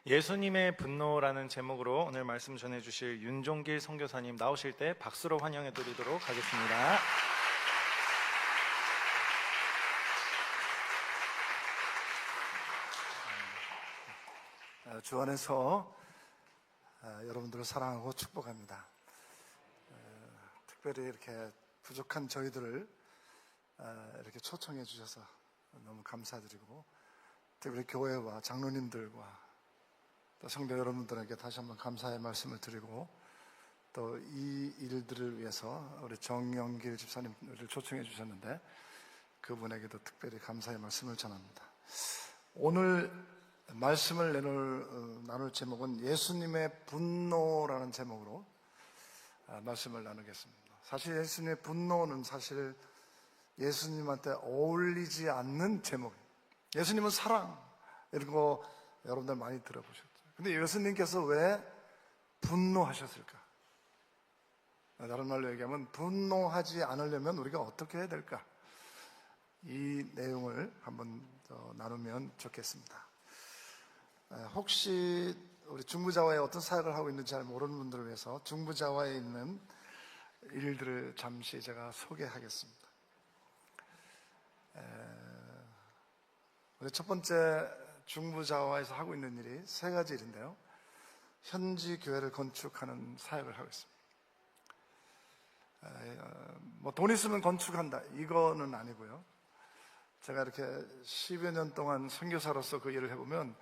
예수님의 분노라는 제목으로 오늘 말씀 전해주실 윤종길 선교사님 나오실 때 박수로 환영해 드리도록 하겠습니다. 주 안에서 여러분들을 사랑하고 축복합니다. 특별히 이렇게 부족한 저희들을 이렇게 초청해 주셔서 너무 감사드리고, 특별히 교회와 장로님들과 또 성도 여러분들에게 다시 한번 감사의 말씀을 드리고, 또 이 일들을 위해서 우리 정영길 집사님을 초청해 주셨는데 그분에게도 특별히 감사의 말씀을 전합니다. 오늘 말씀을 나눌 제목은 예수님의 분노라는 제목으로 말씀을 나누겠습니다. 사실 예수님의 분노는 사실 예수님한테 어울리지 않는 제목이에요. 예수님은 사랑, 이런 거 여러분들 많이 들어보셨죠. 근데 예수님께서 왜 분노하셨을까? 다른 말로 얘기하면 분노하지 않으려면 우리가 어떻게 해야 될까? 이 내용을 한번 더 나누면 좋겠습니다. 혹시 우리 중부자와에 어떤 사역을 하고 있는지 잘 모르는 분들을 위해서 중부자와에 있는 일들을 잠시 제가 소개하겠습니다. 우리 첫 번째 중부자와에서 하고 있는 일이 세 가지 일인데요, 현지 교회를 건축하는 사역을 하고 있습니다. 돈 있으면 건축한다, 이거는 아니고요. 제가 이렇게 10여 년 동안 선교사로서 그 일을 해보면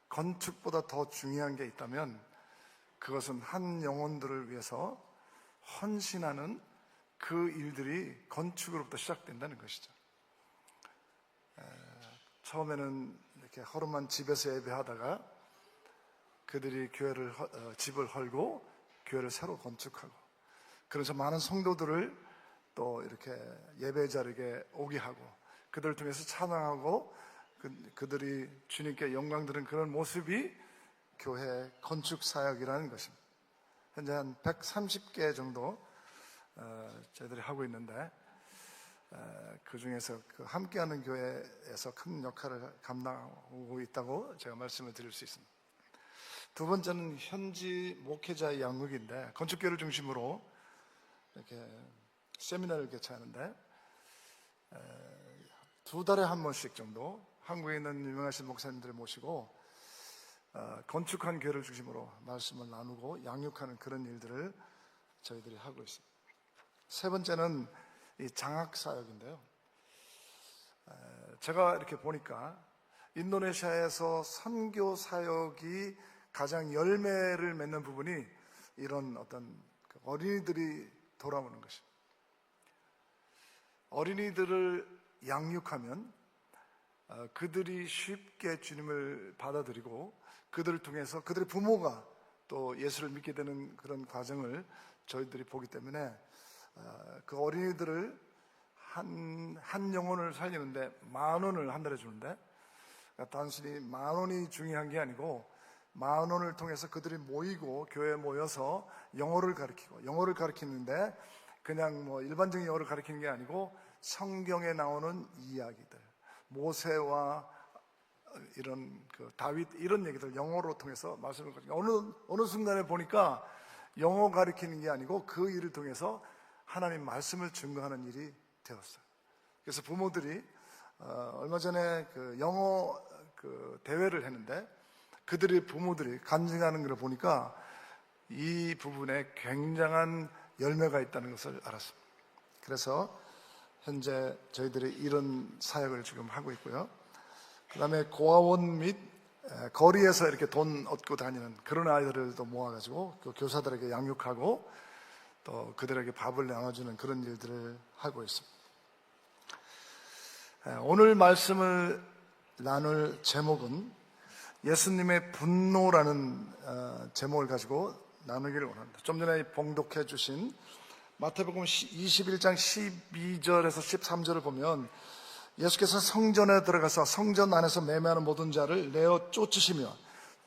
건축보다 더 중요한 게 있다면 그것은 한 영혼들을 위해서 헌신하는 그 일들이 건축으로부터 시작된다는 것이죠. 처음에는 이렇게 허름한 집에서 예배하다가 그들이 집을 헐고 교회를 새로 건축하고, 그래서 많은 성도들을 또 이렇게 예배 자리에 오게 하고 그들을 통해서 찬양하고 그들이 주님께 영광 드리는 그런 모습이 교회 건축 사역이라는 것입니다. 현재 한 130개 정도 저희들이 하고 있는데, 그 중에서 그 함께하는 교회에서 큰 역할을 감당하고 있다고 제가 말씀을 드릴 수 있습니다. 두 번째는 현지 목회자의 양육인데, 건축교회를 중심으로 이렇게 세미나를 개최하는데 2달에 한 번씩 정도 한국에 있는 유명하신 목사님들을 모시고 건축한 교회를 중심으로 말씀을 나누고 양육하는 그런 일들을 저희들이 하고 있습니다. 세 번째는 이 장학 사역인데요, 제가 이렇게 보니까 인도네시아에서 선교 사역이 가장 열매를 맺는 부분이 이런 어떤 어린이들이 돌아오는 것입니다. 어린이들을 양육하면 그들이 쉽게 주님을 받아들이고 그들을 통해서 그들의 부모가 또 예수를 믿게 되는 그런 과정을 저희들이 보기 때문에 그 어린이들을 한 영혼을 살리는데 10,000원을 한 달에 주는데, 단순히 10,000원이 중요한 게 아니고 10,000원을 통해서 그들이 모이고 교회에 모여서 영어를 가르치고, 영어를 가르치는데 그냥 뭐 일반적인 영어를 가르치는 게 아니고 성경에 나오는 이야기들, 모세와 이런 다윗 이런 얘기들 영어로 통해서 말씀을 가르치고, 어느 순간에 보니까 영어 가르치는 게 아니고 그 일을 통해서 하나님 말씀을 증거하는 일이 되었어요. 그래서 부모들이 얼마 전에 영어 대회를 했는데 그들의 부모들이 간증하는 걸 보니까 이 부분에 굉장한 열매가 있다는 것을 알았습니다. 그래서 현재 저희들이 이런 사역을 지금 하고 있고요. 그 다음에 고아원 및 거리에서 이렇게 돈 얻고 다니는 그런 아이들을 또 모아가지고 그 교사들에게 양육하고 또 그들에게 밥을 나눠주는 그런 일들을 하고 있습니다. 오늘 말씀을 나눌 제목은 예수님의 분노라는 제목을 가지고 나누기를 원합니다. 좀 전에 봉독해 주신 마태복음 21장 12절에서 13절을 보면 예수께서 성전에 들어가서 성전 안에서 매매하는 모든 자를 내어 쫓으시며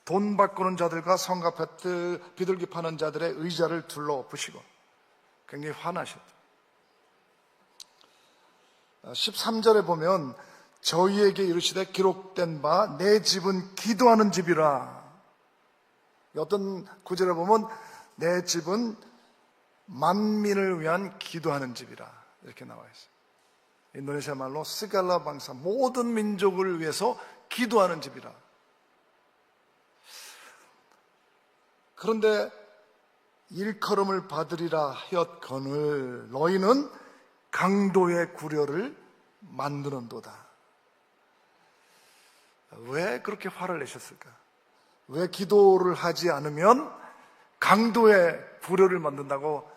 돈 바꾸는 자들과 성가 앞에 비둘기 파는 자들의 의자를 둘러엎으시고 굉장히 화나셨죠. 13절에 보면 저희에게 이르시되 기록된 바 내 집은 기도하는 집이라 어떤 구절에 보면 내 집은 만민을 위한 기도하는 집이라 이렇게 나와 있어요. 인도네시아 말로 스갈라 방사, 모든 민족을 위해서 기도하는 집이라. 그런데 일컬음을 받으리라 하였거늘 너희는 강도의 구려를 만드는도다. 왜 그렇게 화를 내셨을까? 왜 기도를 하지 않으면 강도의 구려를 만든다고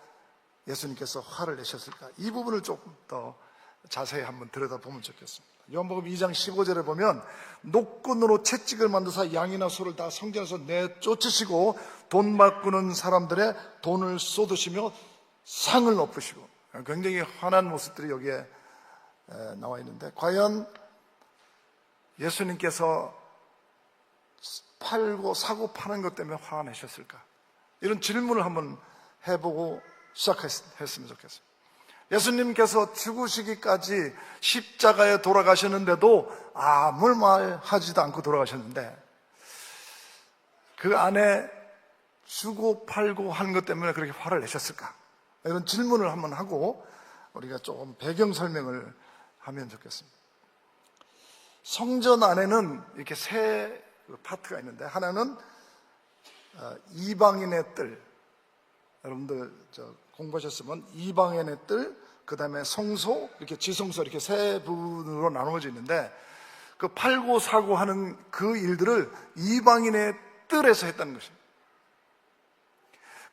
예수님께서 화를 내셨을까? 이 부분을 조금 더 자세히 한번 들여다보면 좋겠습니다. 요한복음 2장 15절에 보면 노끈으로 채찍을 만드사 양이나 소를 다 성전에서 내쫓으시고 돈 바꾸는 사람들의 돈을 쏟으시며 상을 엎으시고, 굉장히 화난 모습들이 여기에 나와 있는데, 과연 예수님께서 팔고 사고 파는 것 때문에 화가 나셨을까? 이런 질문을 한번 해보고 시작했으면 좋겠습니다. 예수님께서 죽으시기까지 십자가에 돌아가셨는데도 아무 말 하지도 않고 돌아가셨는데, 그 안에 주고 팔고 하는 것 때문에 그렇게 화를 내셨을까? 이런 질문을 한번 하고 우리가 조금 배경 설명을 하면 좋겠습니다. 성전 안에는 이렇게 세 파트가 있는데, 하나는 이방인의 뜰, 여러분들 공부하셨으면 이방인의 뜰, 그 다음에 성소, 이렇게 지성소, 이렇게 세 부분으로 나누어져 있는데, 그 팔고 사고 하는 그 일들을 이방인의 뜰에서 했다는 것입니다.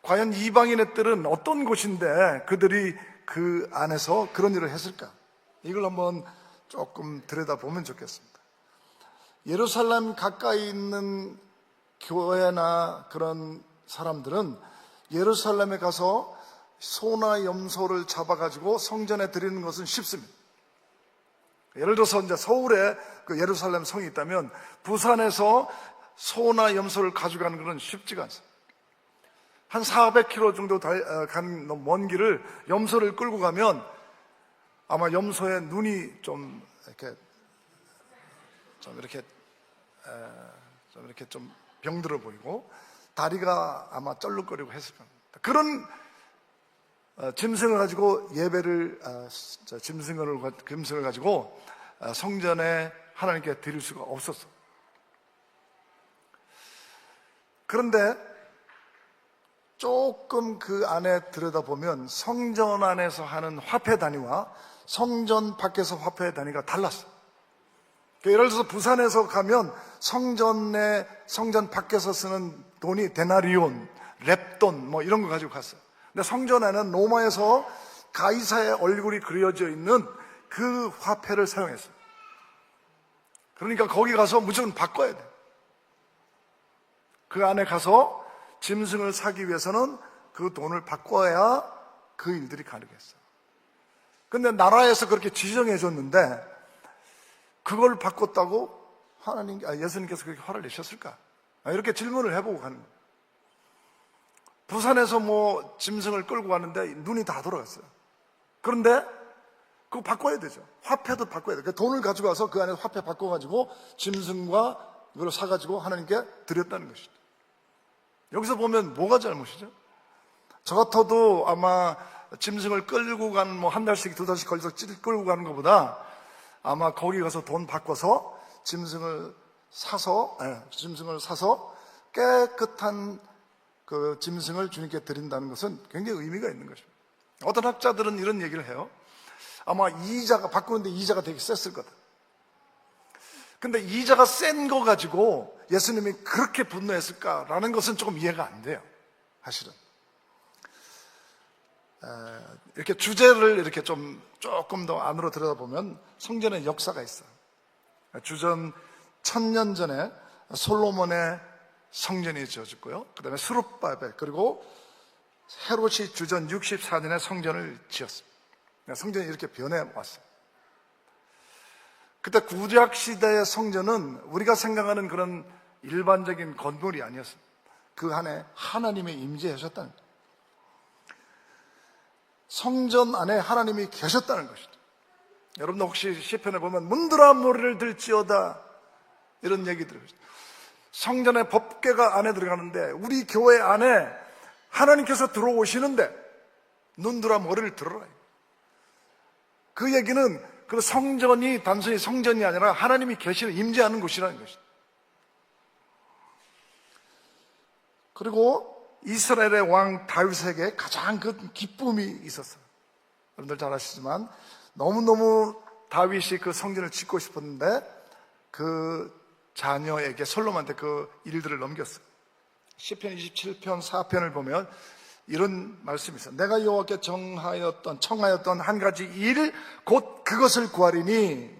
과연 이방인의 뜰은 어떤 곳인데 그들이 그 안에서 그런 일을 했을까? 이걸 한번 조금 들여다보면 좋겠습니다. 예루살렘 가까이 있는 교회나 그런 사람들은 예루살렘에 가서 소나 염소를 잡아가지고 성전에 드리는 것은 쉽습니다. 예를 들어서 이제 서울에 그 예루살렘 성이 있다면 부산에서 소나 염소를 가져가는 것은 쉽지가 않습니다. 한 400km 정도 가는 먼 길을 염소를 끌고 가면 아마 염소의 눈이 좀 이렇게 좀 병들어 보이고 다리가 아마 쩔룩거리고 했을 겁니다. 그런 짐승을 가지고 짐승을 가지고 성전에 하나님께 드릴 수가 없었어. 그런데 조금 그 안에 들여다보면 성전 안에서 하는 화폐 단위와 성전 밖에서 화폐 단위가 달랐어. 예를 들어서 부산에서 가면 성전 밖에서 쓰는 돈이 데나리온, 랩돈 뭐 이런 거 가지고 갔어요. 근데 성전 안에는 로마에서 가이사의 얼굴이 그려져 있는 그 화폐를 사용했어요. 그러니까 거기 가서 무조건 바꿔야 돼. 그 안에 가서 짐승을 사기 위해서는 그 돈을 바꿔야 그 일들이 가능했어요. 근데 나라에서 그렇게 지정해 줬는데 그걸 바꿨다고 예수님께서 그렇게 화를 내셨을까? 이렇게 질문을 해보고 가는 거예요. 부산에서 뭐 짐승을 끌고 갔는데 눈이 다 돌아갔어요. 그런데 그거 바꿔야 되죠. 화폐도 바꿔야 돼요. 돈을 가져가서 그 안에 화폐 바꿔가지고 짐승과 이걸 사가지고 하나님께 드렸다는 것이죠. 여기서 보면 뭐가 잘못이죠? 저 같아도 아마 짐승을 끌고 가는 뭐 한 달씩 두 달씩 걸려서 끌고 가는 것보다 아마 거기 가서 돈 바꿔서 짐승을 사서 깨끗한 그 짐승을 주님께 드린다는 것은 굉장히 의미가 있는 것입니다. 어떤 학자들은 이런 얘기를 해요. 아마 바꾸는데 이자가 되게 셌을 거다. 근데 이자가 센 거 가지고 예수님이 그렇게 분노했을까라는 것은 조금 이해가 안 돼요. 사실은. 이렇게 주제를 이렇게 조금 더 안으로 들여다보면 성전의 역사가 있어요. 주전 1000년 전에 솔로몬의 성전이 지어졌고요. 그 다음에 스룹바벨, 그리고 헤롯이 주전 64년에 성전을 지었습니다. 성전이 이렇게 변해왔어요. 그때 구약시대의 성전은 우리가 생각하는 그런 일반적인 건물이 아니었습니다. 그 안에 하나님의 임재하셨다는 거예요. 성전 안에 하나님이 계셨다는 것이죠. 여러분도 혹시 시편에 보면 문드라 머리를 들지어다 이런 얘기 들으셨죠. 성전의 법궤가 안에 들어가는데 우리 교회 안에 하나님께서 들어오시는데 눈들아 머리를 들어라. 그 얘기는 그 성전이 단순히 성전이 아니라 하나님이 계시는 임재하는 곳이라는 것이다. 그리고 이스라엘의 왕 다윗에게 가장 그 기쁨이 있었어요. 여러분들 잘 아시지만 너무너무 다윗이 그 성전을 짓고 싶었는데 그 자녀에게 솔로몬한테 그 일들을 넘겼어요. 시편 27편 4편을 보면 이런 말씀이 있어요. 내가 여호와께 청하였던 한 가지 일 곧 그것을 구하리니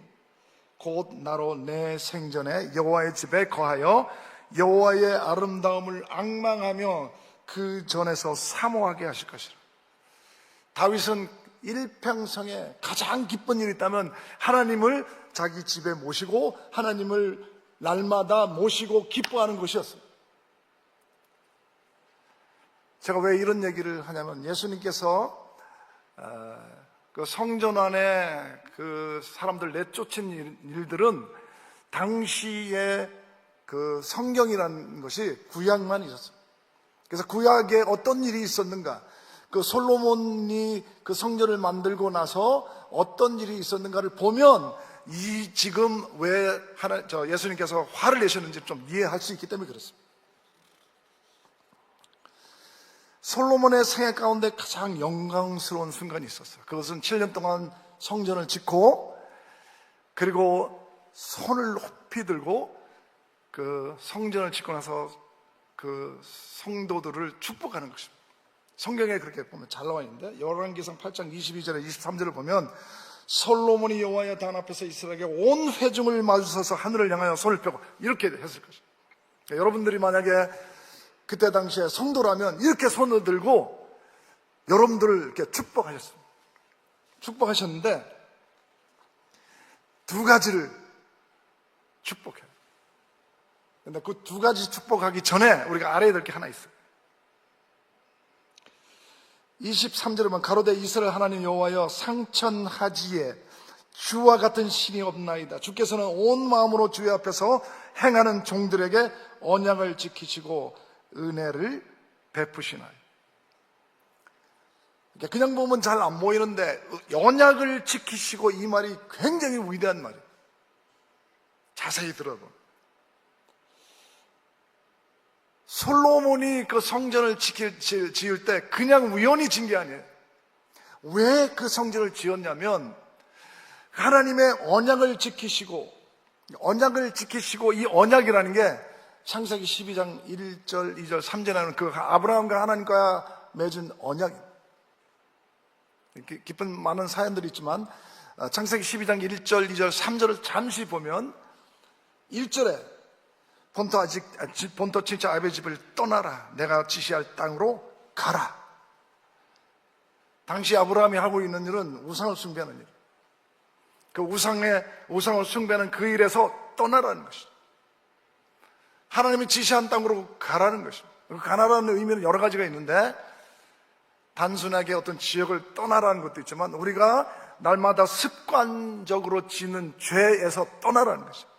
곧 나로 내 생전에 여호와의 집에 거하여 여호와의 아름다움을 앙망하며 그 전에서 사모하게 하실 것이라. 다윗은 일평생에 가장 기쁜 일이 있다면 하나님을 자기 집에 모시고 하나님을 날마다 모시고 기뻐하는 것이었어요. 제가 왜 이런 얘기를 하냐면 예수님께서 그 성전 안에 그 사람들 내쫓은 일들은 당시에 그 성경이라는 것이 구약만 있었어요. 그래서 구약에 어떤 일이 있었는가, 그 솔로몬이 그 성전을 만들고 나서 어떤 일이 있었는가를 보면 이 지금 왜 예수님께서 화를 내셨는지 좀 이해할 수 있기 때문에 그렇습니다. 솔로몬의 생애 가운데 가장 영광스러운 순간이 있었어요. 그것은 7년 동안 성전을 짓고 그리고 손을 높이 들고 그 성전을 짓고 나서 그 성도들을 축복하는 것입니다. 성경에 그렇게 보면 잘 나와 있는데 열왕기상 8장 22절에 23절을 보면 솔로몬이 여호와의 단 앞에서 이스라엘에게 온 회중을 마주서서 하늘을 향하여 손을 펴고 이렇게 했을 것입니다. 여러분들이 만약에 그때 당시에 성도라면 이렇게 손을 들고 여러분들을 이렇게 축복하셨습니다. 축복하셨는데 두 가지를 축복해요. 근데 그 두 가지 축복하기 전에 우리가 알아야 될 게 하나 있어요. 23절에 보면 가로되 이스라엘 하나님 여호와여 상천하지에 주와 같은 신이 없나이다. 주께서는 온 마음으로 주의 앞에서 행하는 종들에게 언약을 지키시고 은혜를 베푸시나요. 그냥 보면 잘 안 보이는데 언약을 지키시고 이 말이 굉장히 위대한 말이에요. 자세히 들어도 솔로몬이 그 성전을 지을 때 그냥 우연히 지은 게 아니에요. 왜 그 성전을 지었냐면 하나님의 언약을 지키시고 이 언약이라는 게 창세기 12장 1절, 2절, 3절에 나오는 그 아브라함과 하나님과 맺은 언약입니다. 깊은 많은 사연들이 있지만 창세기 12장 1절, 2절, 3절을 잠시 보면 1절에 본토 친척 아비의 집을 떠나라. 내가 지시할 땅으로 가라. 당시 아브라함이 하고 있는 일은 우상을 숭배하는 일. 그 우상을 숭배하는 그 일에서 떠나라는 것이죠. 하나님이 지시한 땅으로 가라는 것입니다. 가라라는 의미는 여러 가지가 있는데 단순하게 어떤 지역을 떠나라는 것도 있지만 우리가 날마다 습관적으로 지는 죄에서 떠나라는 것입니다.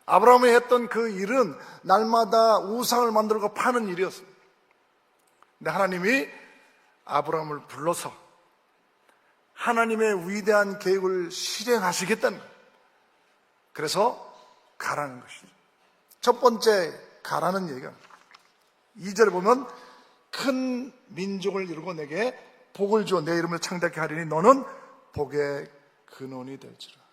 아브라함이 했던 그 일은 날마다 우상을 만들고 파는 일이었습니다. 근데 하나님이 아브라함을 불러서 하나님의 위대한 계획을 실행하시겠다는 거예요. 그래서 가라는 것이죠. 첫 번째 가라는 얘기가 2절에 보면 큰 민족을 이루고 내게 복을 주어 내 이름을 창대케 하리니 너는 복의 근원이 될지라.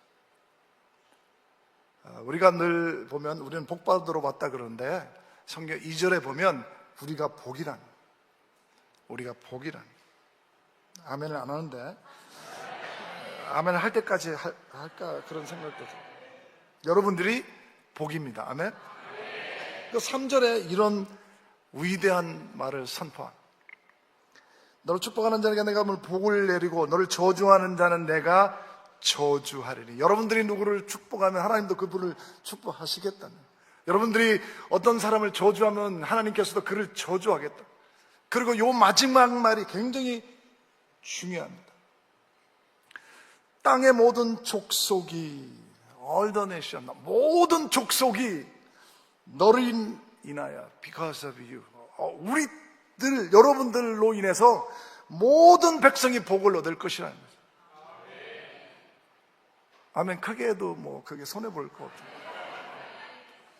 우리가 늘 보면 우리는 복받으러 왔다 그러는데 성경 2절에 보면 우리가 복이란 아멘을 안 하는데 아멘을 할 때까지 할까 그런 생각도 들어요. 여러분들이 복입니다. 아멘. 3절에 이런 위대한 말을 선포한 너를 축복하는 자에게 내가 복을 내리고 너를 저주하는 자는 내가 저주하리니. 여러분들이 누구를 축복하면 하나님도 그분을 축복하시겠다는. 여러분들이 어떤 사람을 저주하면 하나님께서도 그를 저주하겠다. 그리고 요 마지막 말이 굉장히 중요합니다. 땅의 모든 족속이 all the nation, 모든 족속이 너를 이나야, because of you. 우리들, 여러분들로 인해서 모든 백성이 복을 얻을 것이라는 거죠. 아멘. 크게 해도 뭐 그게 손해볼 거 없죠.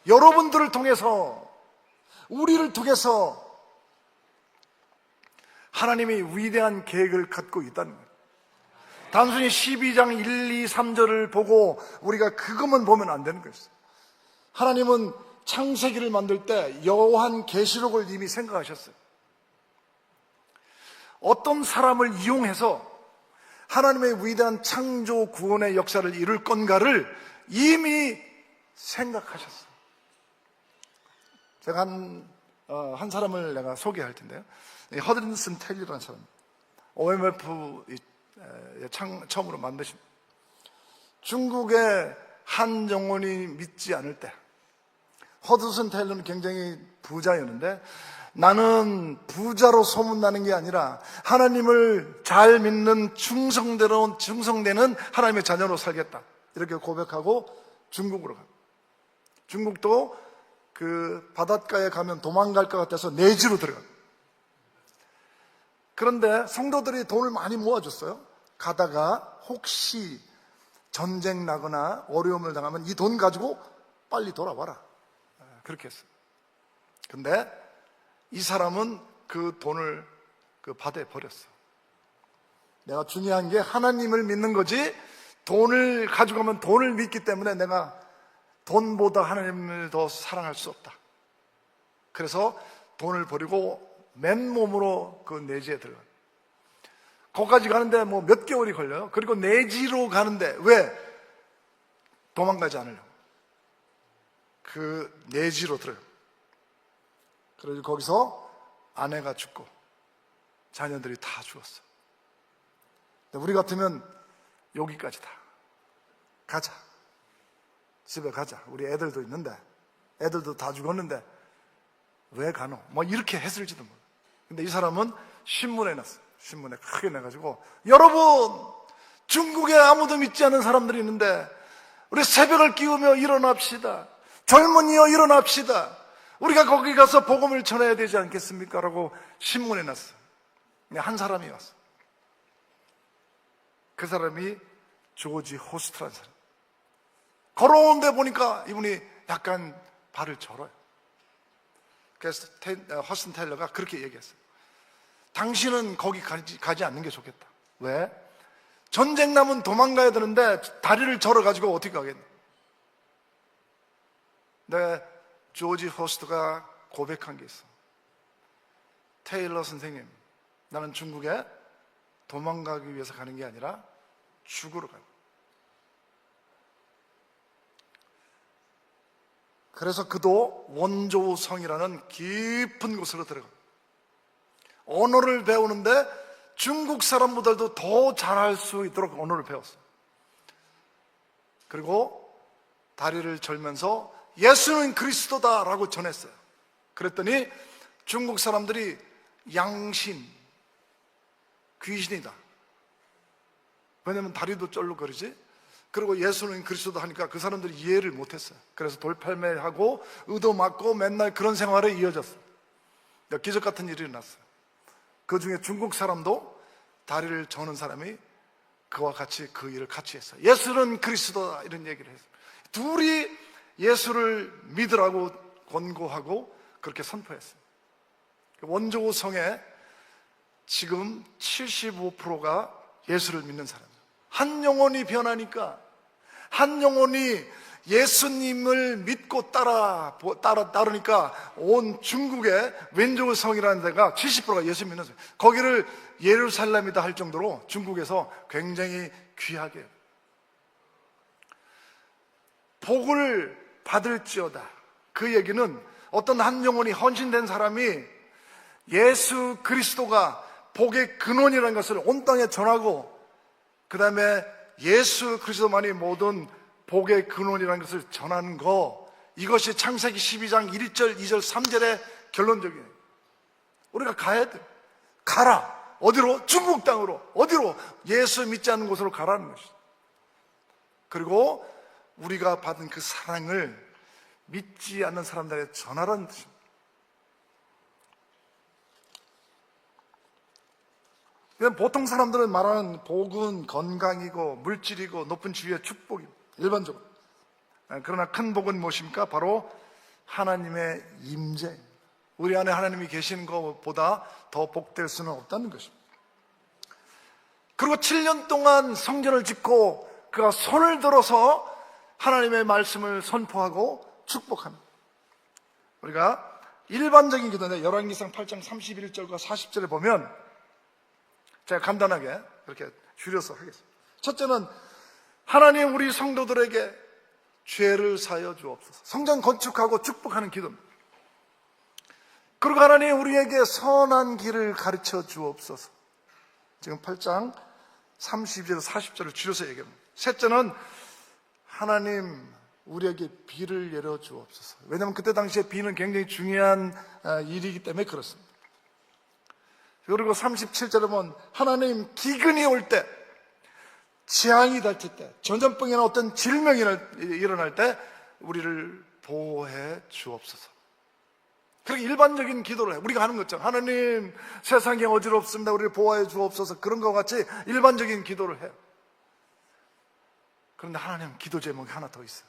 여러분들을 통해서, 우리를 통해서 하나님이 위대한 계획을 갖고 있다는 거예요. 단순히 12장 1, 2, 3절을 보고 우리가 그것만 보면 안 되는 거였어요. 하나님은 창세기를 만들 때 여호한 계시록을 이미 생각하셨어요. 어떤 사람을 이용해서 하나님의 위대한 창조 구원의 역사를 이룰 건가를 이미 생각하셨어요. 제가 한 사람을 내가 소개할 텐데요. 허든슨 텔리라는 사람, OMF 처음으로 만드신, 중국의 한 영혼이 믿지 않을 때, 허든슨 텔러는 굉장히 부자였는데, 나는 부자로 소문나는 게 아니라 하나님을 잘 믿는 충성되는 하나님의 자녀로 살겠다, 이렇게 고백하고 중국으로 가요. 중국도 그 바닷가에 가면 도망갈 것 같아서 내지로 들어가요. 그런데 성도들이 돈을 많이 모아줬어요. 가다가 혹시 전쟁 나거나 어려움을 당하면 이 돈 가지고 빨리 돌아와라, 그렇게 했어요. 근데 이 사람은 그 돈을 그 바다에 버렸어. 내가 중요한 게 하나님을 믿는 거지, 돈을 가지고 가면 돈을 믿기 때문에 내가 돈보다 하나님을 더 사랑할 수 없다. 그래서 돈을 버리고 맨몸으로 그 내지에 들어가요. 거기까지 가는데 뭐 몇 개월이 걸려요. 그리고 내지로 가는데, 왜? 도망가지 않으려고. 그 내지로 들어요. 그래서 거기서 아내가 죽고 자녀들이 다 죽었어. 우리 같으면 여기까지다, 가자, 집에 가자, 우리 애들도 있는데, 애들도 다 죽었는데 왜 가노? 뭐 이렇게 했을지도 몰라. 근데 이 사람은 신문에 냈어요. 신문에 크게 내가지고, 여러분, 중국에 아무도 믿지 않는 사람들이 있는데 우리 새벽을 끼우며 일어납시다. 젊은이여 일어납시다. 우리가 거기 가서 복음을 전해야 되지 않겠습니까? 라고 신문에 냈어요. 한 사람이 왔어. 그 사람이 조지 호스트라는 사람. 걸어오는데 보니까 이분이 약간 발을 절어요. 그래서 허슨 테일러가 그렇게 얘기했어요. 당신은 거기 가지 않는 게 좋겠다. 왜? 전쟁 나면 도망가야 되는데 다리를 절어가지고 어떻게 가겠니? 근데 조지 호스트가 고백한 게 있어. 테일러 선생님, 나는 중국에 도망가기 위해서 가는 게 아니라 죽으러 가요. 그래서 그도 원조성이라는 깊은 곳으로 들어가. 언어를 배우는데 중국 사람보다도 더 잘할 수 있도록 언어를 배웠어요. 그리고 다리를 절면서 예수는 그리스도다라고 전했어요. 그랬더니 중국 사람들이 양신, 귀신이다. 왜냐면 다리도 쩔룩거리지. 그리고 예수는 그리스도다 하니까 그 사람들이 이해를 못했어요. 그래서 돌팔매하고 의도맞고 맨날 그런 생활에 이어졌어요. 기적 같은 일이 일어났어요. 그 중에 중국 사람도 다리를 저는 사람이 그와 같이 그 일을 같이 했어요. 예수는 그리스도다, 이런 얘기를 했어요. 둘이 예수를 믿으라고 권고하고 그렇게 선포했어요. 원조 성에 지금 75%가 예수를 믿는 사람이에요. 한 영혼이 변하니까, 한 영혼이 예수님을 믿고 따르니까 온 중국의 왼조 성이라는 데가 70%가 예수 믿는 사람. 거기를 예루살렘이다 할 정도로 중국에서 굉장히 귀하게 해요. 복을 받을지어다. 그 얘기는 어떤 한 영혼이 헌신된 사람이 예수 그리스도가 복의 근원이라는 것을 온 땅에 전하고, 그 다음에 예수 그리스도만이 모든 복의 근원이라는 것을 전하는 거, 이것이 창세기 12장 1절, 2절, 3절의 결론적이에요. 우리가 가야 돼. 가라. 어디로? 중국 땅으로. 어디로? 예수 믿지 않는 곳으로 가라는 것이죠. 그리고 우리가 받은 그 사랑을 믿지 않는 사람들에게 전하라는 뜻입니다. 그냥 보통 사람들은 말하는 복은 건강이고 물질이고 높은 지위의 축복이 일반적으로. 그러나 큰 복은 무엇입니까? 바로 하나님의 임재. 우리 안에 하나님이 계시는 것보다 더 복될 수는 없다는 것입니다. 그리고 7년 동안 성전을 짓고 그가 손을 들어서 하나님의 말씀을 선포하고 축복합니다. 우리가 일반적인 기도인데 열왕기상 8장 31절과 40절에 보면 제가 간단하게 이렇게 줄여서 하겠습니다. 첫째는 하나님 우리 성도들에게 죄를 사하여 주옵소서. 성전 건축하고 축복하는 기도입니다. 그리고 하나님 우리에게 선한 길을 가르쳐 주옵소서. 지금 8장 32절 40절을 줄여서 얘기합니다. 셋째는 하나님 우리에게 비를 내려 주옵소서. 왜냐하면 그때 당시에 비는 굉장히 중요한 일이기 때문에 그렇습니다. 그리고 37절에 보면 하나님 기근이 올 때, 재앙이 닥칠 때, 전염병이나 어떤 질병이 일어날 때 우리를 보호해 주옵소서. 그렇게 일반적인 기도를 해요. 우리가 하는 것처럼 하나님 세상에 어지럽습니다, 우리를 보호해 주옵소서. 그런 것 같이 일반적인 기도를 해요. 그런데 하나님 기도 제목이 하나 더 있어요.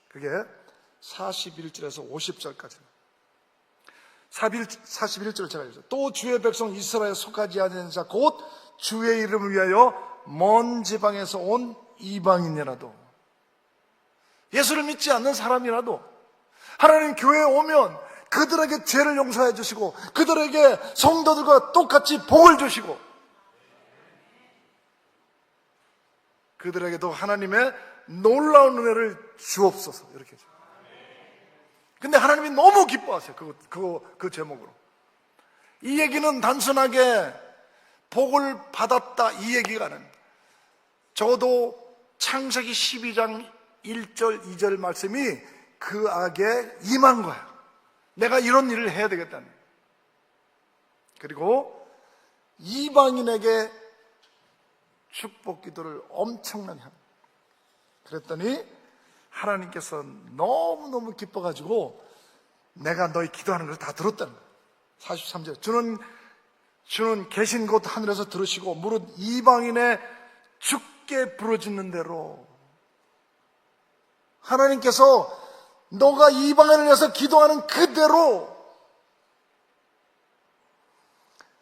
그게 41절에서 50절까지입니다. 41절을 제가 읽어요. 또 주의 백성 이스라엘에 속하지 않은 자 곧 주의 이름을 위하여 먼 지방에서 온 이방인이라도, 예수를 믿지 않는 사람이라도 하나님 교회에 오면 그들에게 죄를 용서해 주시고 그들에게 성도들과 똑같이 복을 주시고 그들에게도 하나님의 놀라운 은혜를 주옵소서. 이렇게. 근데 하나님이 너무 기뻐하세요. 그 제목으로. 이 얘기는 단순하게 복을 받았다 이 얘기가 아닙니다. 적어도 창세기 12장 1절 2절 말씀이 그 악에 임한 거야. 내가 이런 일을 해야 되겠다는. 그리고 이방인에게 축복 기도를 엄청나게 합니다. 그랬더니 하나님께서 너무너무 기뻐가지고 내가 너희 기도하는 걸 다 들었다는 거예요. 43절 주는 계신 곳 하늘에서 들으시고 무릇 이방인의 죽게 부르짖는 대로, 하나님께서 너가 이방인을 위해서 기도하는 그대로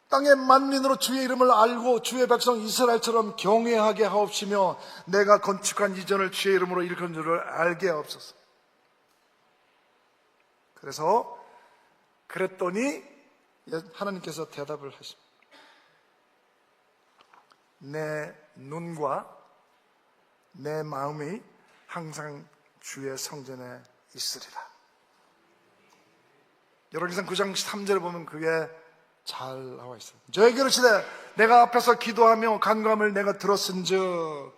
땅의 만민으로 주의 이름을 알고 주의 백성 이스라엘처럼 경외하게 하옵시며 내가 건축한 이전을 주의 이름으로 일컫는 줄을 알게 하옵소서. 그래서 그랬더니 하나님께서 대답을 하십니다. 내 눈과 내 마음이 항상 주의 성전에 있으리라. 열왕기상 9장 3절에 보면 그게 잘 나와 있어요. 저에게 이르시되 내가 앞에서 기도하며 간구함을 내가 들었은즉,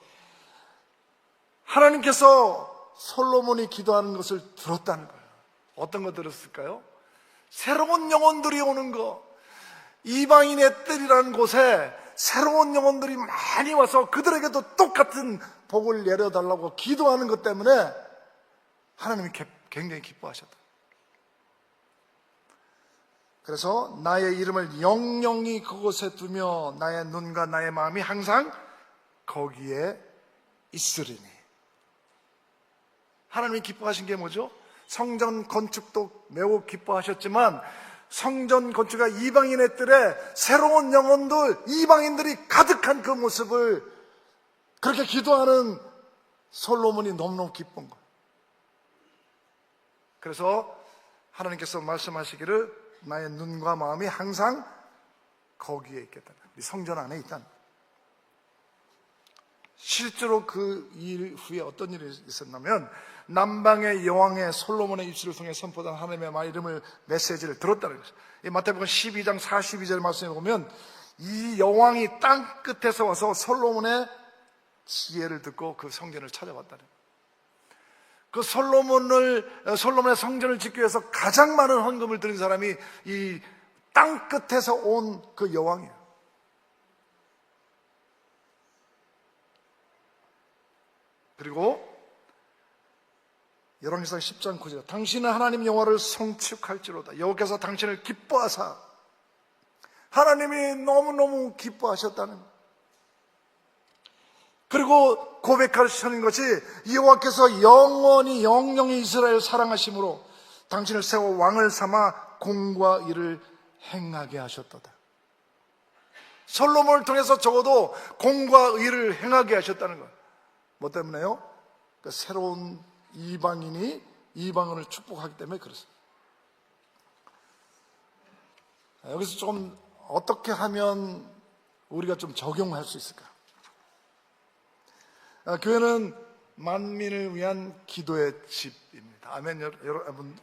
하나님께서 솔로몬이 기도하는 것을 들었다는 거예요. 어떤 거 들었을까요? 새로운 영혼들이 오는 거. 이방인의 뜰이라는 곳에 새로운 영혼들이 많이 와서 그들에게도 똑같은 복을 내려달라고 기도하는 것 때문에 하나님이 굉장히 기뻐하셨다. 그래서 나의 이름을 영영히 그곳에 두며 나의 눈과 나의 마음이 항상 거기에 있으리니. 하나님이 기뻐하신 게 뭐죠? 성전 건축도 매우 기뻐하셨지만 성전 건축과 이방인의 뜰에 새로운 영혼들, 이방인들이 가득한 그 모습을 그렇게 기도하는 솔로몬이 너무너무 기쁜 거예요. 그래서 하나님께서 말씀하시기를 나의 눈과 마음이 항상 거기에 있겠다. 이 성전 안에 있다. 실제로 그 일 후에 어떤 일이 있었냐면 남방의 여왕의 솔로몬의 입술을 통해 선포된 하나님의 말 이름을 메시지를 들었다는 것이죠. 이 마태복음 12장 42절 말씀에 보면 이 여왕이 땅 끝에서 와서 솔로몬의 지혜를 듣고 그 성전을 찾아왔다는 거예요. 그 솔로몬의 성전을 짓기 위해서 가장 많은 헌금을 드린 사람이 이 땅 끝에서 온 그 여왕이에요. 그리고 열왕기상 10장 9절 당신은 하나님 여호와를 송축할지로다. 여호와께서 당신을 기뻐하사 하나님이 너무너무 기뻐하셨다는 거예요. 그리고 고백하시는 것이 여호와께서 영영이 이스라엘을 사랑하심으로 당신을 세워 왕을 삼아 공과 일을 행하게 하셨도다. 솔로몬을 통해서 적어도 공과 의를 행하게 하셨다는 거예요. 뭐 때문에요? 그 새로운 이방인이 이방인을 축복하기 때문에 그렇습니다. 여기서 조금 어떻게 하면 우리가 좀 적용할 수 있을까? 교회는 만민을 위한 기도의 집입니다. 아멘, 여러분.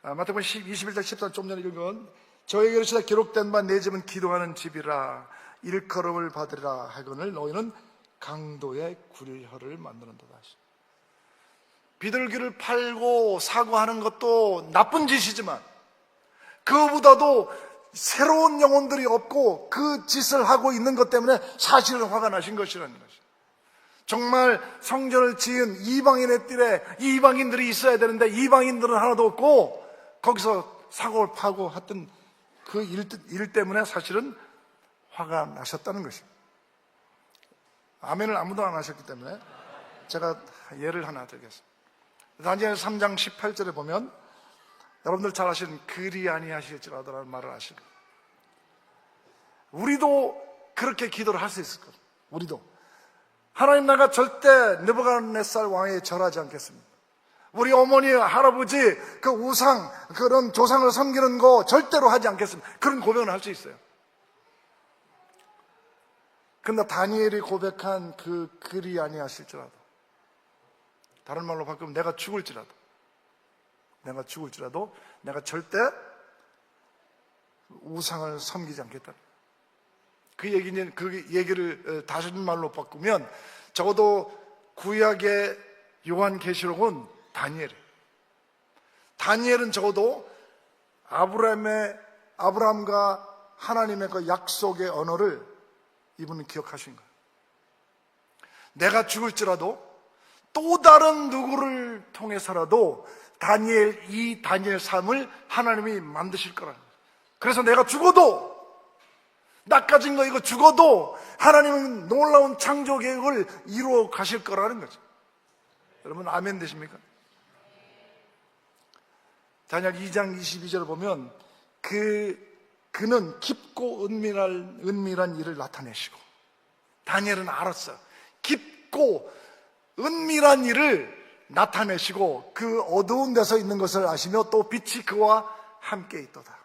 마태복음 21장 14절 좀 전에 읽은 저에게 이르시되 기록된 바 내 집은 기도하는 집이라 일컬음을 받으리라 하거늘 너희는 강도의 구릴혀를 만드는도다 하시니. 비둘기를 팔고 사고하는 것도 나쁜 짓이지만 그보다도 새로운 영혼들이 없고 그 짓을 하고 있는 것 때문에 사실은 화가 나신 것이라는 것이죠. 정말 성전을 지은 이방인의 뜰에 이방인들이 있어야 되는데 이방인들은 하나도 없고 거기서 사고를 파고 했던 그 일 때문에 사실은 화가 나셨다는 것입니다. 아멘을 아무도 안 하셨기 때문에 제가 예를 하나 들겠습니다. 다니엘 3장 18절에 보면 여러분들 잘 아시는 그리 아니하실지라도라는 말을 아시는 거예요. 우리도 그렇게 기도를 할 수 있을 거예요. 우리도 하나님 나라가 절대 느부갓네살 왕에 절하지 않겠습니다. 우리 어머니, 할아버지 그 우상, 그런 조상을 섬기는 거 절대로 하지 않겠습니다. 그런 고백을 할 수 있어요. 근데 다니엘이 고백한 그리 아니하실지라도, 다른 말로 바꾸면 내가 죽을지라도 내가 절대 우상을 섬기지 않겠다. 그 얘기를 다른 말로 바꾸면 적어도 구약의 요한계시록은 다니엘은 적어도 아브라함과 하나님의 그 약속의 언어를 이분은 기억하신 거예요. 내가 죽을지라도 또 다른 누구를 통해서라도 다니엘 3을 하나님이 만드실 거라는 거예요. 그래서 내가 죽어도, 낚아진 거 이거 죽어도 하나님은 놀라운 창조 계획을 이루어 가실 거라는 거죠. 여러분 아멘 되십니까? 다니엘 2장 22절을 보면 그는 깊고 은밀한 일을 나타내시고, 다니엘은 알았어요. 깊고 은밀한 일을 나타내시고 그 어두운 데서 있는 것을 아시며 또 빛이 그와 함께 있도다.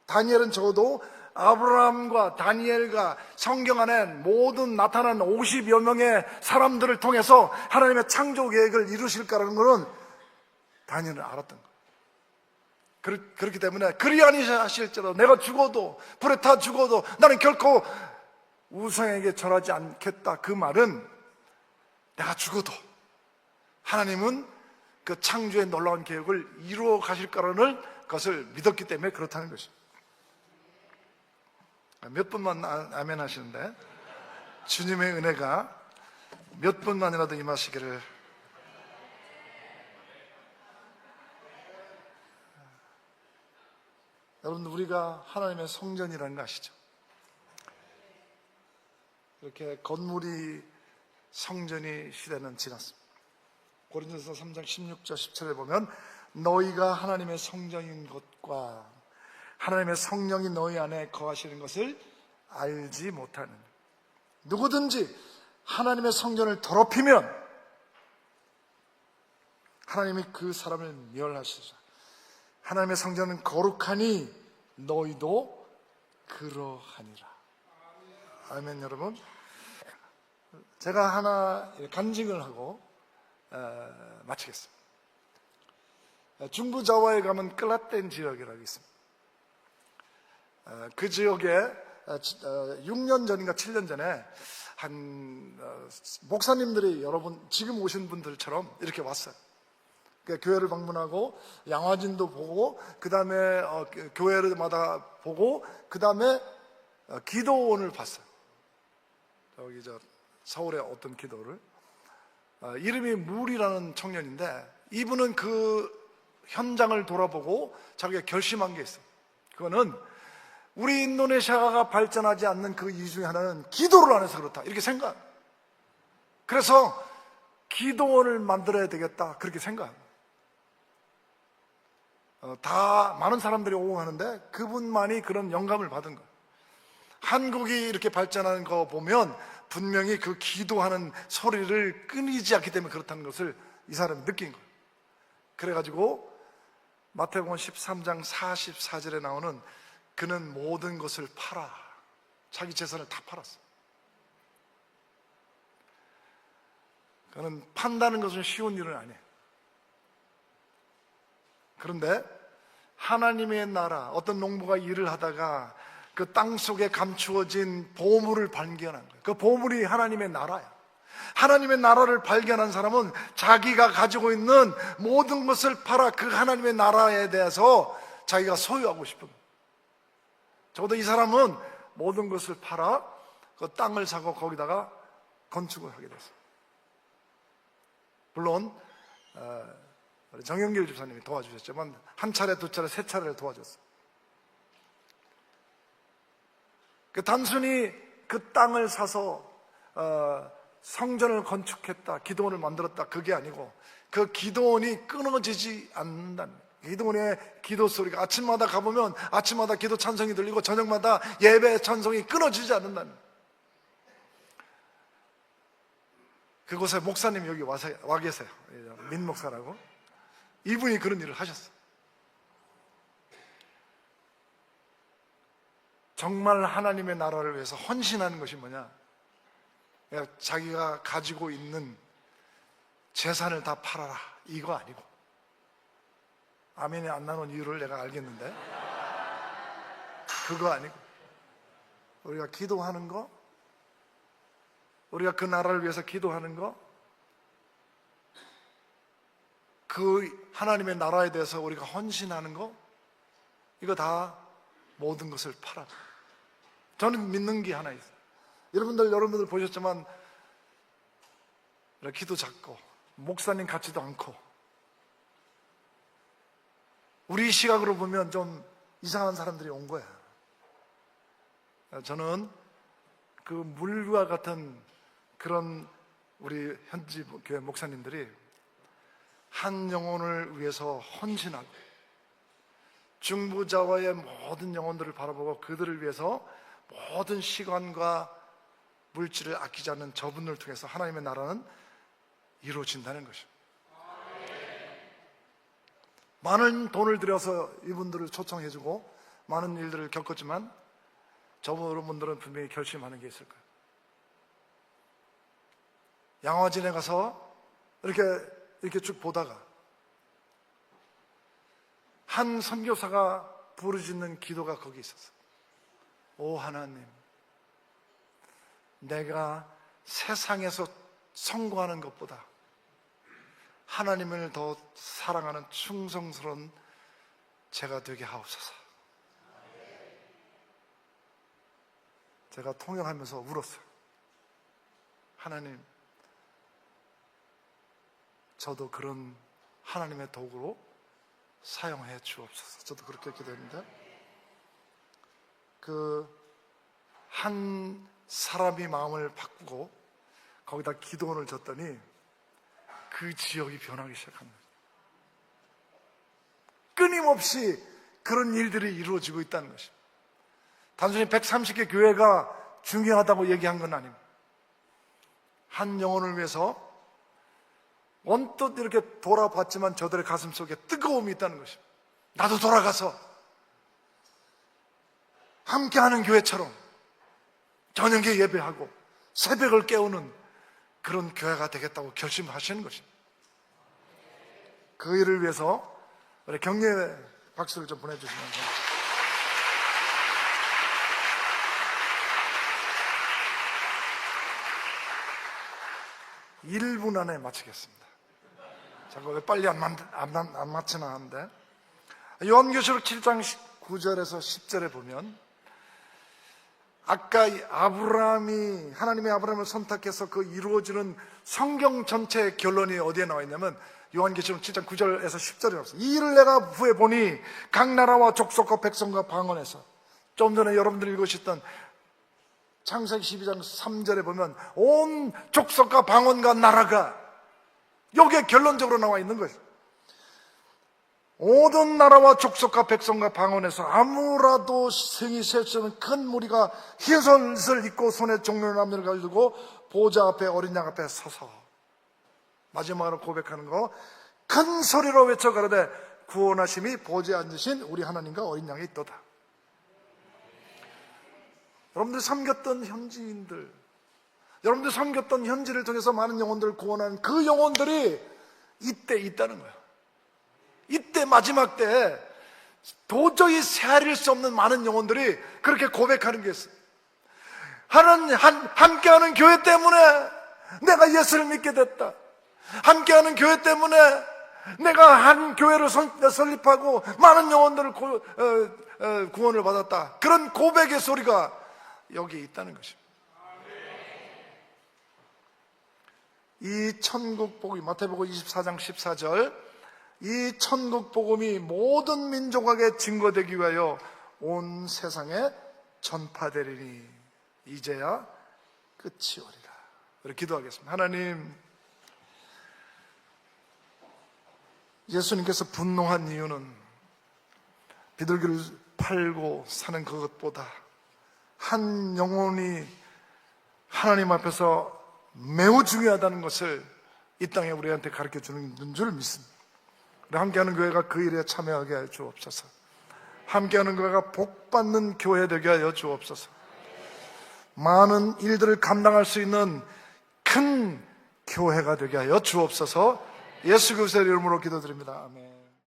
다니엘은 적어도 아브라함과 다니엘과 성경 안에 모든 나타난 50여 명의 사람들을 통해서 하나님의 창조 계획을 이루실 거라는 것은 다니엘은 알았던 거예요. 그렇기 때문에 그리 아니하실지라도 내가 죽어도, 불에 타 죽어도 나는 결코 우상에게 절하지 않겠다. 그 말은 내가 죽어도 하나님은 그 창조의 놀라운 계획을 이루어 가실 거라는 것을 믿었기 때문에 그렇다는 것입니다. 몇 분만 아멘 하시는데 주님의 은혜가 몇 분만이라도 임하시기를. 여러분 우리가 하나님의 성전이라는 거 아시죠? 이렇게 건물이 성전이 시대는 지났습니다. 고린도서 3장 16절 17절에 보면 너희가 하나님의 성전인 것과 하나님의 성령이 너희 안에 거하시는 것을 알지 못하는, 누구든지 하나님의 성전을 더럽히면 하나님이 그 사람을 멸하시리라. 하나님의 성전은 거룩하니 너희도 그러하니라. 아멘. 여러분, 제가 하나 간증을 하고 마치겠습니다. 중부 자와에 가면 클라텐 지역이라고 있습니다. 그 지역에 6년 전인가 7년 전에 한 목사님들이 여러분 지금 오신 분들처럼 이렇게 왔어요. 교회를 방문하고 양화진도 보고, 그 다음에 교회마다 보고, 그 다음에 기도원을 봤어요. 여기 서울의 어떤 기도를, 이름이 물이라는 청년인데 이분은 그 현장을 돌아보고 자기가 결심한 게 있어요. 그거는 우리 인도네시아가 발전하지 않는 그 이유 중에 하나는 기도를 안 해서 그렇다, 이렇게 생각. 그래서 기도원을 만들어야 되겠다, 그렇게 생각. 다 많은 사람들이 오고 하는데 그분만이 그런 영감을 받은 거예요. 한국이 이렇게 발전하는 거 보면 분명히 그 기도하는 소리를 끊이지 않기 때문에 그렇다는 것을 이 사람이 느낀 거예요. 그래가지고 마태복음 13장 44절에 나오는 그는 모든 것을 팔아, 자기 재산을 다 팔았어. 그는 판다는 것은 쉬운 일은 아니에요. 그런데 하나님의 나라, 어떤 농부가 일을 하다가 그 땅 속에 감추어진 보물을 발견한 거예요. 그 보물이 하나님의 나라야. 하나님의 나라를 발견한 사람은 자기가 가지고 있는 모든 것을 팔아 그 하나님의 나라에 대해서 자기가 소유하고 싶은 거예요. 적어도 이 사람은 모든 것을 팔아 그 땅을 사고 거기다가 건축을 하게 됐어요. 물론 정영길 집사님이 도와주셨지만 한 차례, 두 차례, 세 차례를 도와줬어요. 단순히 그 땅을 사서 성전을 건축했다, 기도원을 만들었다, 그게 아니고 그 기도원이 끊어지지 않는다는 거예요. 기도원의 기도 소리가 아침마다 가보면 아침마다 기도 찬송이 들리고 저녁마다 예배 찬송이 끊어지지 않는다는 거예요. 그곳에 목사님이 여기 와 계세요. 민 목사라고. 이분이 그런 일을 하셨어요. 정말 하나님의 나라를 위해서 헌신하는 것이 뭐냐? 자기가 가지고 있는 재산을 다 팔아라, 이거 아니고. 아멘이 안 나온 이유를 내가 알겠는데 그거 아니고, 우리가 기도하는 거, 우리가 그 나라를 위해서 기도하는 거, 그 하나님의 나라에 대해서 우리가 헌신하는 거, 이거 다 모든 것을 팔아. 저는 믿는 게 하나 있어요. 여러분들 보셨지만 기도 작고 목사님 같지도 않고, 우리 시각으로 보면 좀 이상한 사람들이 온 거야. 저는 그 물과 같은 그런 우리 현지 교회 목사님들이 한 영혼을 위해서 헌신하고 중부자와의 모든 영혼들을 바라보고 그들을 위해서 모든 시간과 물질을 아끼지 않는 저분을 통해서 하나님의 나라는 이루어진다는 것입니다. 많은 돈을 들여서 이분들을 초청해주고 많은 일들을 겪었지만 저분들은 분명히 결심하는 게 있을 거예요. 양화진에 가서 이렇게 쭉 보다가 한 선교사가 부르짖는 기도가 거기 있었어. 오 하나님, 내가 세상에서 성공하는 것보다 하나님을 더 사랑하는 충성스러운 제가 되게 하옵소서. 제가 통역하면서 울었어요. 하나님, 저도 그런 하나님의 도구로 사용해 주옵소서. 저도 그렇게 기도했는데, 그 한 사람이 마음을 바꾸고 거기다 기도원을 졌더니 그 지역이 변하기 시작합니다. 끊임없이 그런 일들이 이루어지고 있다는 것입니다. 단순히 130개 교회가 중요하다고 얘기한 건 아닙니다. 한 영혼을 위해서 언뜻 이렇게 돌아봤지만 저들의 가슴 속에 뜨거움이 있다는 것입니다. 나도 돌아가서 함께하는 교회처럼 저녁에 예배하고 새벽을 깨우는 그런 교회가 되겠다고 결심하시는 것입니다. 그 일을 위해서 우리 격려 박수를 좀 보내주시면서 (1분) 안에 마치겠습니다. 잠깐 왜 빨리 안 마치나 하는데, 요한계시록 7장 9절에서 10절에 보면 아까 하나님의 아브라함을 선택해서 그 이루어지는 성경 전체의 결론이 어디에 나와 있냐면 요한계시록 7장 9절에서 10절에 나왔어요. 이 일을 내가 후에 보니 각 나라와 족속과 백성과 방언에서 좀 전에 여러분들이 읽으셨던 창세기 12장 3절에 보면 온 족속과 방언과 나라가, 여기에 결론적으로 나와 있는 것이죠. 모든 나라와 족속과 백성과 방언에서 아무라도 생이 셀 수 없는 큰 무리가 흰옷을 입고 손에 종려는 나무를 가지고 보좌 앞에 어린 양 앞에 서서 마지막으로 고백하는 거, 큰 소리로 외쳐 가로되 구원하심이 보좌에 앉으신 우리 하나님과 어린 양이 있도다. 여러분들 섬겼던 현지인들, 여러분들 섬겼던 현지를 통해서 많은 영혼들을 구원하는 그 영혼들이 이때 있다는 거예요. 이때 마지막 때 도저히 헤아릴 수 없는 많은 영혼들이 그렇게 고백하는 게 있어요. 함께하는 교회 때문에 내가 예수를 믿게 됐다. 함께하는 교회 때문에 내가 한 교회를 설립하고 많은 영혼들을 구원을 받았다. 그런 고백의 소리가 여기 있다는 것입니다. 이 천국 복음이, 마태복음 24장 14절, 이 천국 복음이 모든 민족에게 증거되기 위하여 온 세상에 전파되리니 이제야 끝이 오리라. 우리 기도하겠습니다. 하나님, 예수님께서 분노한 이유는 비둘기를 팔고 사는 그것보다 한 영혼이 하나님 앞에서 매우 중요하다는 것을 이 땅에 우리한테 가르쳐 주는 줄 믿습니다. 우리 함께하는 교회가 그 일에 참여하게 하여 주옵소서. 함께하는 교회가 복받는 교회 되게 하여 주옵소서. 많은 일들을 감당할 수 있는 큰 교회가 되게 하여 주옵소서. 예수 그리스도의 이름으로 기도드립니다. 아멘.